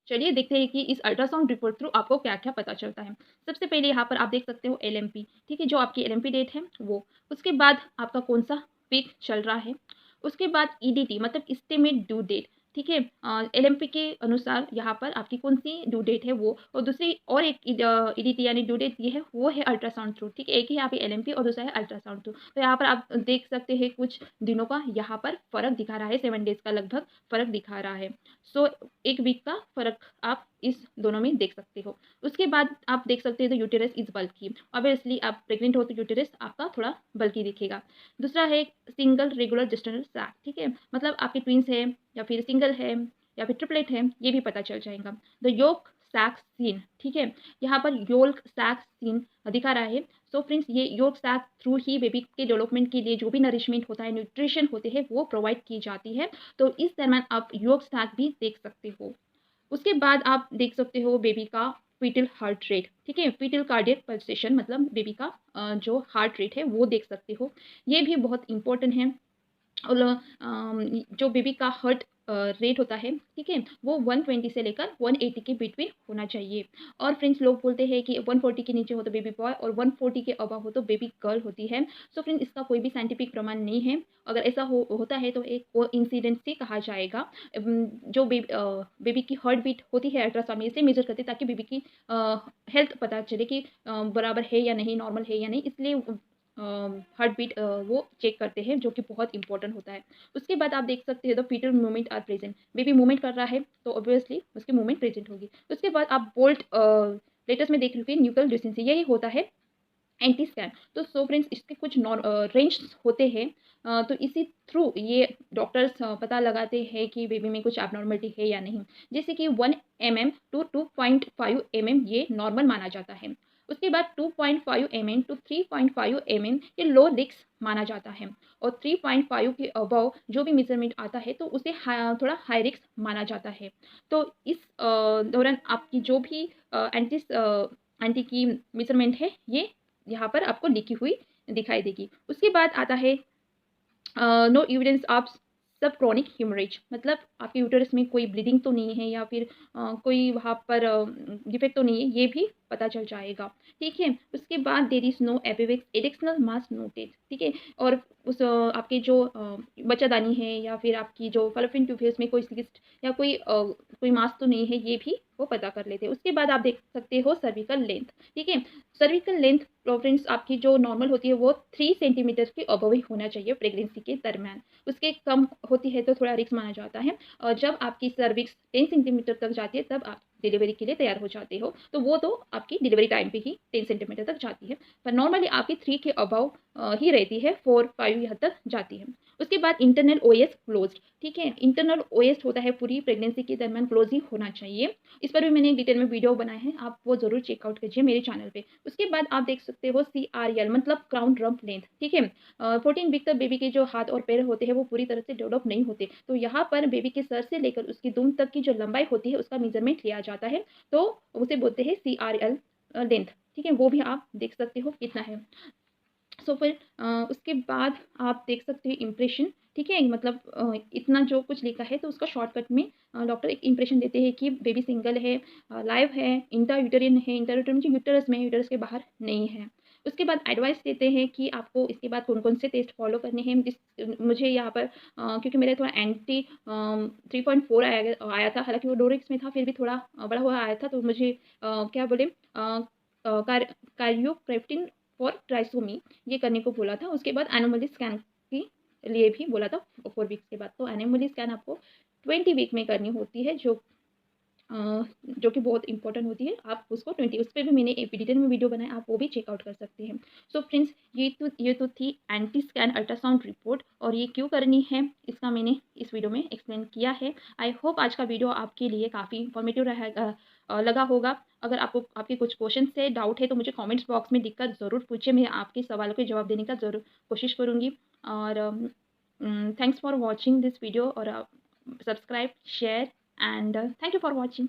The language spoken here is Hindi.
चलिए देखते हैं कि इस अल्ट्रासाउंड रिपोर्ट थ्रू आपको क्या-क्या पता चलता है। सबसे पहले यहाँ पर आप देख सकते हो एलएमपी, ठीक है? जो आपकी एलएमपी डेट है वो। उसके बाद आपका कौन-सा वीक चल रहा है। उसके बाद ईडीटी मतलब एस्टिमेट ड्यू डेट, ठीक है? एलएमपी के अनुसार यहाँ पर आपकी कौन-सी ड्यू डेट है वो और दूसरी और एक ईडीटी यानी ड्यू डेट ये है वो है अल्ट्रासाउंड थ्रू, ठीक है? एक ही यहाँ पे एलएमपी और दूसरा है अल्ट्रासाउंड थ्रू। तो यहाँ पर आप देख सकते हैं कुछ दिनों का यहाँ पर फ़र्क दिखा रहा है, 7 डेज़ का लगभग फ़र्क दिखा रहा है। सो 1 वीक का फ़र्क आप इस दोनों में देख सकते हो। उसके बाद आप देख सकते हो the uterus is bulky. Obviously आप प्रेग्नेंट हो तो यूटेरस आपका थोड़ा बल्की दिखेगा। दूसरा है सिंगल रेगुलर जेस्टेशनल सैक, ठीक है? मतलब आपके ट्विन्स हैं या फिर सिंगल है या फिर ट्रिपलेट है, ये भी पता चल जाएगा। द योक सैक सीन, ठीक है? यहाँ पर योल्क सैक सीन दिखा रहा है। सो फ्रेंड्स ये योक सैक थ्रू ही बेबी के डेवलपमेंट के लिए जो भी नरिशमेंट होता है, न्यूट्रिशन होते हैं, वो प्रोवाइड की जाती है। तो इस दरम्यान आप योग स्टैक भी देख सकते हो। उसके बाद आप देख सकते हो बेबी का फीटल हार्ट रेट, ठीक है? फीटल कार्डियक पल्सेशन मतलब बेबी का जो हार्ट रेट है वो देख सकते हो। ये भी बहुत इंपॉर्टेंट है। और जो बेबी का हार्ट रेट होता है, ठीक है? वो 120 से लेकर 180 के बिटवीन होना चाहिए। और फ्रेंड्स लोग बोलते हैं कि 140 के नीचे हो तो बेबी बॉय और 140 के अबव हो तो बेबी गर्ल होती है। सो फ्रेंड्स इसका कोई भी साइंटिफिक प्रमाण नहीं है। अगर ऐसा होता है तो एक कोइंसिडेंस से कहा जाएगा। जो बेबी की हार्ट बीट होती है अल्ट्रासाउंड में इसलिए मेजर करते हैं ताकि बेबी की हेल्थ पता चले कि बराबर है या नहीं, नॉर्मल है या नहीं, इसलिए हार्ट बीट वो चेक करते हैं जो कि बहुत इंपॉर्टेंट होता है। उसके बाद आप देख सकते हैं the foetal movement are present. Baby movement कर रहा है तो ऑब्वियसली उसकी मूवमेंट प्रेजेंट होगी। उसके बाद आप बोल्ट लेटेस्ट में देख लीजिए न्यूक्लियर डिस्टेंसी, यही होता है एंटी स्कैन। तो सो फ्रेंड्स इसके कुछ रेंज होते हैं। तो इसी थ्रू ये डॉक्टर्स पता लगाते हैं कि बेबी में कुछ एबनॉर्मलिटी है या नहीं। जैसे कि 1 टू 2.5 ये नॉर्मल माना जाता है। उसके बाद 2.5 टू 3.5 ये लो रिस्क माना जाता है और 3.5 के अबव जो भी मेजरमेंट आता है तो उसे थोड़ा हाई रिस्क माना जाता है। तो इस दौरान आपकी जो भी एंटी की मेजरमेंट है ये यहाँ पर आपको लिखी हुई दिखाई देगी। उसके बाद आता है नो एविडेंस ऑफ सब क्रॉनिक हेमरेज मतलब आपके यूटरस में कोई ब्लीडिंग तो नहीं है या फिर कोई वहाँ पर डिफेक्ट तो नहीं है, ये भी पता चल जाएगा, ठीक है? उसके बाद there is no additional mass noted, ठीक है? और उस आपके जो बच्चादानी है या फिर आपकी जो फैलोपियन ट्यूब है उसमें कोई सिस्ट या कोई मास तो नहीं है, ये भी वो पता कर लेते हैं। उसके बाद आप देख सकते हो सर्विकल लेंथ, ठीक है? सर्विकल लेंथ फ्रेंड्स आपकी जो नॉर्मल होती है वो 3 सेंटीमीटर के अबव ही होना चाहिए प्रेगनेंसी के दरमियान। उसके कम होती है तो थोड़ा रिस्क माना जाता है और जब आपकी सर्विक्स 10 सेंटीमीटर तक जाती है तब आप डिलीवरी के लिए तैयार हो जाते हो। तो वो तो आपकी डिलीवरी टाइम पे ही 10 सेंटीमीटर तक जाती है। पर नॉर्मली आपकी 3 के अबव ही रहती है, 4-5 यहाँ तक जाती है। उसके बाद इंटरनल ओएस क्लोज्ड, ठीक है? इंटरनल ओएस होता है पूरी प्रेगनेंसी के दरमियान क्लोज ही होना चाहिए। इस पर भी मैंने डिटेल में वीडियो बनाए हैं, आप वो ज़रूर चेकआउट कीजिए मेरे चैनल पे। उसके बाद आप देख सकते हो CRL मतलब क्राउन रम्प लेंथ, ठीक है? 14 वीक तक बेबी के जो हाथ और पैर होते हैं वो पूरी तरह से डेवलप नहीं होते। तो यहाँ पर बेबी के सर से लेकर उसकी दुम तक की जो लंबाई होती है उसका मेजरमेंट लिया जाता है। तो उसे बोलते हैं CRL लेंथ, ठीक है? वो भी आप देख सकते हो कितना है। सो फिर उसके बाद आप देख सकते हो इम्प्रेशन, ठीक है? मतलब इतना जो कुछ लिखा है तो उसका शॉर्टकट में डॉक्टर एक इम्प्रेशन देते हैं कि बेबी सिंगल है, लाइव है, इंट्रायूटेरिन है, इंट्रायूटेरिन मतलब यूटेरस में, यूटेरस के बाहर नहीं है। उसके बाद एडवाइस देते हैं कि आपको इसके बाद कौन-कौन से टेस्ट फॉलो करने हैं। मुझे यहाँ पर क्योंकि मेरा थोड़ा एंटी 3.4 आया था, हालाँकि वो डोरिक्स में था, फिर भी थोड़ा बढ़ा हुआ आया था, तो मुझे क्या बोले कार्योक्रेप्टिन फॉर ट्राइसोमी ये करने को बोला था। उसके बाद एनोमली स्कैन के लिए भी बोला था 4 वीक्स के बाद। तो एनोमली स्कैन आपको 20 वीक में करनी होती है जो कि बहुत इंपॉर्टेंट होती है। आप उसको 20 उस पे भी मैंने एक डिटेल में वीडियो बनाया, आप वो भी चेकआउट कर सकते हैं। सो फ्रेंड्स ये तो थी एंटी स्कैन अल्ट्रासाउंड रिपोर्ट और ये क्यों करनी है इसका मैंने इस वीडियो में एक्सप्लेन किया है। आई होप आज का वीडियो आपके लिए काफ़ी इन्फॉर्मेटिव लगा होगा। अगर आपको आपके कुछ क्वेश्चन है, डाउट है तो मुझे कमेंट्स बॉक्स में लिखकर ज़रूर पूछिए, मैं आपके सवालों के जवाब देने का ज़रूर कोशिश करूँगी। और thanks for watching this video और subscribe, share and thank you for watching.